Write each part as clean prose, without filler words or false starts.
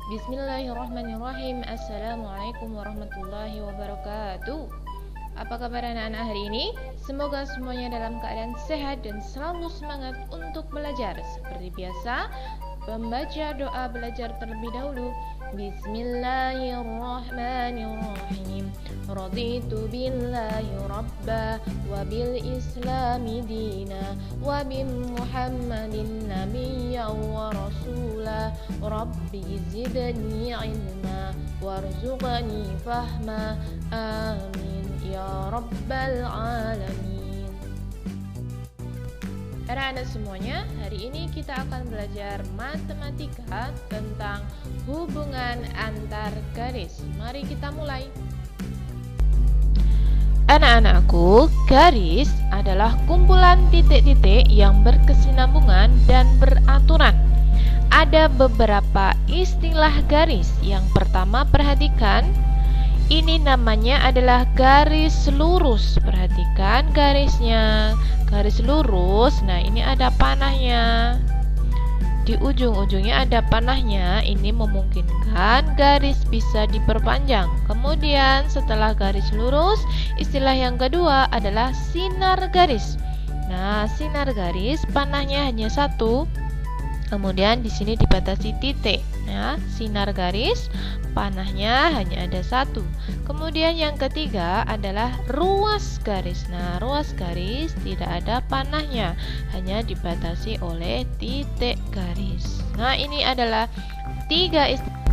Bismillahirrahmanirrahim. Assalamualaikum warahmatullahi wabarakatuh. Apa kabar anak-anak hari ini? Semoga semuanya dalam keadaan sehat dan selalu semangat untuk belajar. Seperti biasa, membaca doa belajar terlebih dahulu. Bismillahirrahmanirrahim. Raditu billahi rabba wa bil islami dina wa bi muhammadin nabiyya wa rasula. Rabbi zidni ilma warzuqni fahma. Amin ya rabbal alamin. Anak-anak semuanya, hari ini kita akan belajar matematika tentang hubungan antar garis. Mari kita mulai. Anak-anakku, garis adalah kumpulan titik-titik yang berkesinambungan dan beraturan. Ada beberapa istilah garis. Yang pertama, perhatikan. Ini namanya adalah garis lurus. Perhatikan garisnya. Garis lurus. Nah, ini ada panahnya. Di ujung-ujungnya ada panahnya. Ini memungkinkan garis bisa diperpanjang. Kemudian setelah garis lurus, istilah yang kedua adalah sinar garis. Nah, sinar garis panahnya hanya satu. Kemudian di sini dibatasi titik. Nah, sinar garis panahnya hanya ada satu. Kemudian yang ketiga adalah ruas garis. Nah, ruas garis tidak ada panahnya, hanya dibatasi oleh titik garis. Nah, ini adalah tiga istilah.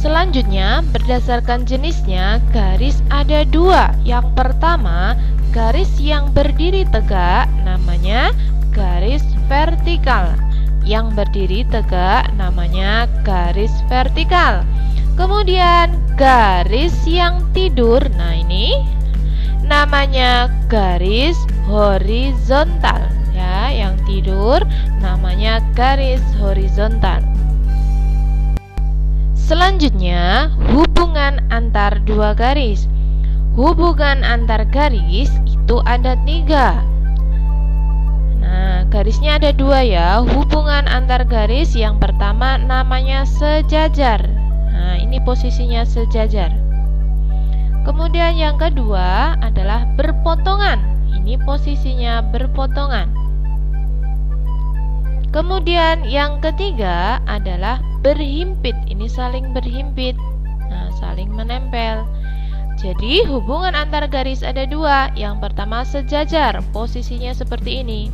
Selanjutnya, berdasarkan jenisnya, garis ada dua. Yang pertama, garis yang berdiri tegak namanya garis vertikal. Yang berdiri tegak namanya garis vertikal. Kemudian garis yang tidur, nah ini namanya garis horizontal ya. Yang tidur namanya garis horizontal. Selanjutnya, hubungan antar dua garis. Hubungan antar garis itu ada tiga. Nah, garisnya ada dua ya. Hubungan antar garis yang pertama namanya sejajar. Nah, ini posisinya sejajar. Kemudian yang kedua adalah berpotongan. Ini posisinya berpotongan. Kemudian yang ketiga adalah berhimpit. Ini saling berhimpit. Nah, saling menempel. Jadi hubungan antar garis ada dua. Yang pertama sejajar, posisinya seperti ini.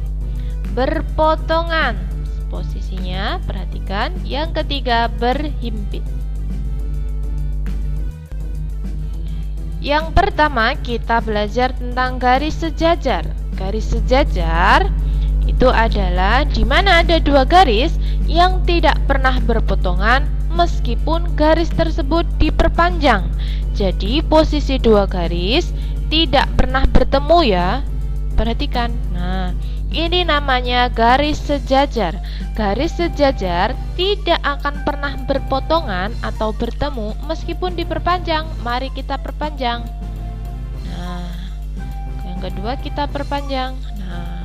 Berpotongan, posisinya perhatikan. Yang ketiga berhimpit. Yang pertama kita belajar tentang garis sejajar. Garis sejajar itu adalah di mana ada dua garis yang tidak pernah berpotongan meskipun garis tersebut diperpanjang. Jadi posisi dua garis tidak pernah bertemu ya. Perhatikan. Nah, ini namanya garis sejajar. Garis sejajar tidak akan pernah berpotongan atau bertemu meskipun diperpanjang. Mari kita perpanjang. Nah, yang kedua kita perpanjang. Nah,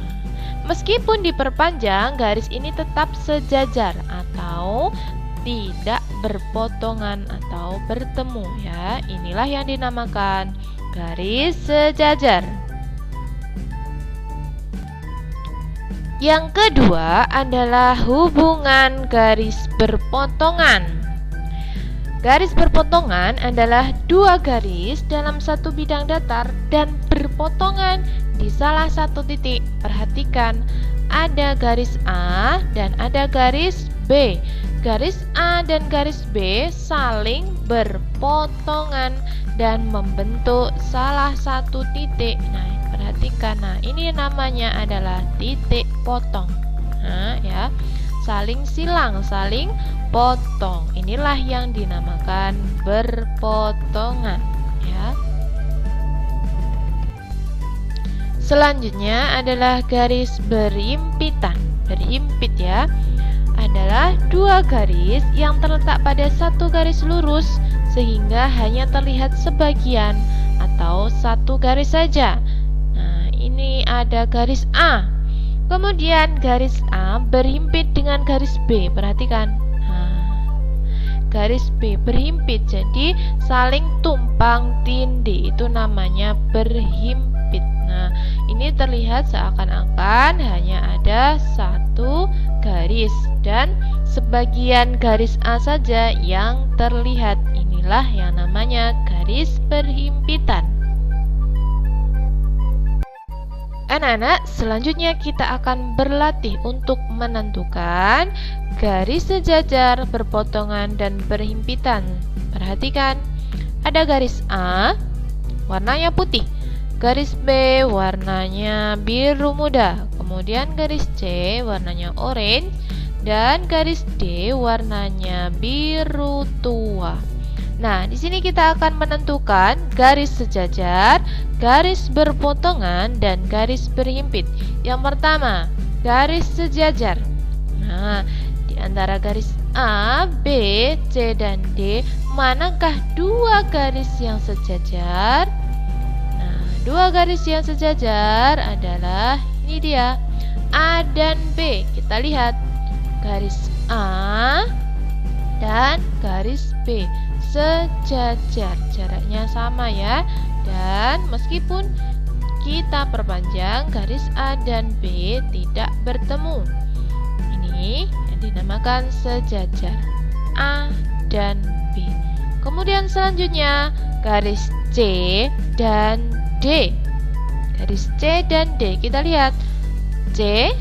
meskipun diperpanjang, garis ini tetap sejajar atau tidak berpotongan atau bertemu ya. Inilah yang dinamakan garis sejajar. Yang kedua adalah hubungan garis berpotongan. Garis berpotongan adalah dua garis dalam satu bidang datar dan berpotongan di salah satu titik. Perhatikan, ada garis A dan ada garis B. Garis A dan garis B saling berpotongan dan membentuk salah satu titik. Nah, perhatikan. Nah, ini namanya adalah titik potong. Nah, ya. Saling silang, saling potong. Inilah yang dinamakan berpotongan, ya. Selanjutnya adalah garis berimpitan. Berimpit ya. Adalah dua garis yang terletak pada satu garis lurus sehingga hanya terlihat sebagian atau satu garis saja. Nah, ini ada garis A. Kemudian garis A berhimpit dengan garis B. Perhatikan. Nah, garis B berhimpit, jadi saling tumpang tindih, itu namanya berhimpit. Nah, ini terlihat seakan-akan hanya ada satu garis dan sebagian garis A saja yang terlihat. Inilah yang namanya garis berhimpitan. Anak-anak, selanjutnya kita akan berlatih untuk menentukan garis sejajar, berpotongan, dan berhimpitan. Perhatikan, ada garis A, warnanya putih. Garis B, warnanya biru muda. Kemudian garis C, warnanya orange. Dan garis D, warnanya biru tua. Nah, di sini kita akan menentukan garis sejajar, garis berpotongan, dan garis berhimpit. Yang pertama, garis sejajar. Nah, di antara garis A, B, C, dan D, manakah dua garis yang sejajar? Nah, dua garis yang sejajar adalah ini dia, A dan B. Kita lihat garis A dan garis B sejajar, jaraknya sama ya. Dan meskipun kita perpanjang, garis A dan B tidak bertemu. Ini yang dinamakan sejajar, A dan B. Kemudian selanjutnya garis C dan D. Garis C dan D, kita lihat C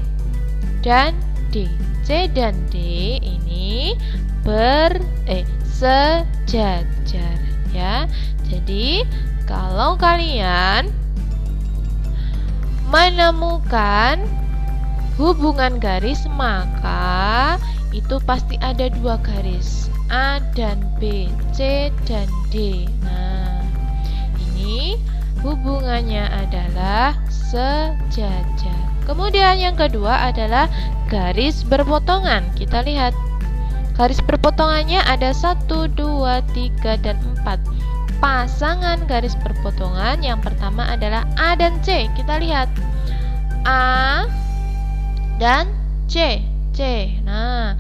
dan D. C dan D ini sejajar ya. Jadi kalau kalian menemukan hubungan garis, maka itu pasti ada dua garis, A dan B, C dan D. Nah, ini hubungannya adalah sejajar. Kemudian yang kedua adalah garis berpotongan. Kita lihat garis berpotongannya ada 1, 2, 3, dan 4. Pasangan garis berpotongan yang pertama adalah A dan C. Kita lihat A dan C. Nah,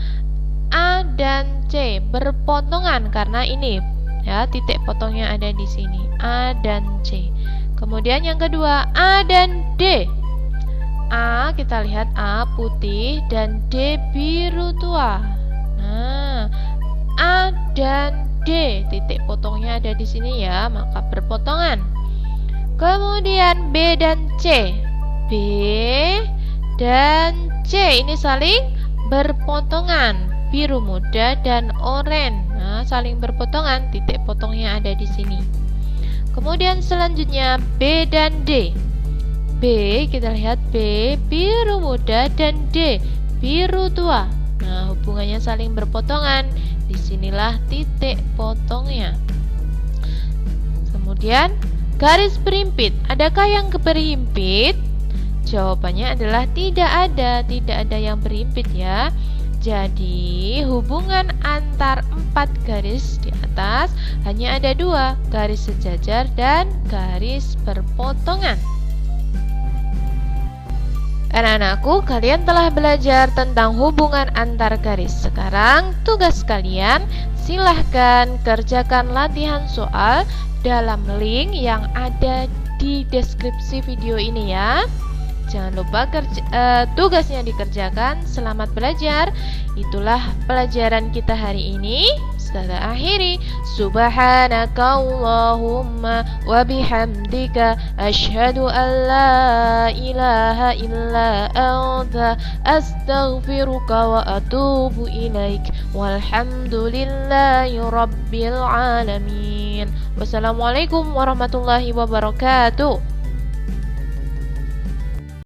A dan C berpotongan karena ini ya, titik potongnya ada di sini, A dan C. Kemudian yang kedua, A dan D. A, kita lihat A putih dan D biru tua. Nah, A dan D, titik potongnya ada di sini ya, maka berpotongan. Kemudian B dan C. B dan C ini saling berpotongan, biru muda dan oranye. Nah, saling berpotongan, titik potongnya ada di sini. Kemudian selanjutnya B dan D. B, kita lihat B biru muda dan D biru tua. Nah, hubungannya saling berpotongan. Disinilah titik potongnya. Kemudian garis berhimpit. Adakah yang berhimpit? Jawabannya adalah tidak ada yang berhimpit ya. Jadi hubungan antar 4 garis di atas hanya ada 2, garis sejajar dan garis berpotongan. Anak-anakku, kalian telah belajar tentang hubungan antar garis. Sekarang tugas kalian, silahkan kerjakan latihan soal dalam link yang ada di deskripsi video ini ya. Jangan lupa tugasnya dikerjakan. Selamat belajar. Itulah pelajaran kita hari ini. Kita akhiri. Subhanakallahumma wa bihamdika asyhadu an la ilaha illa anta astaghfiruka wa atubu ilaik. Walhamdulillahi rabbil alamin. Wassalamualaikum warahmatullahi wabarakatuh.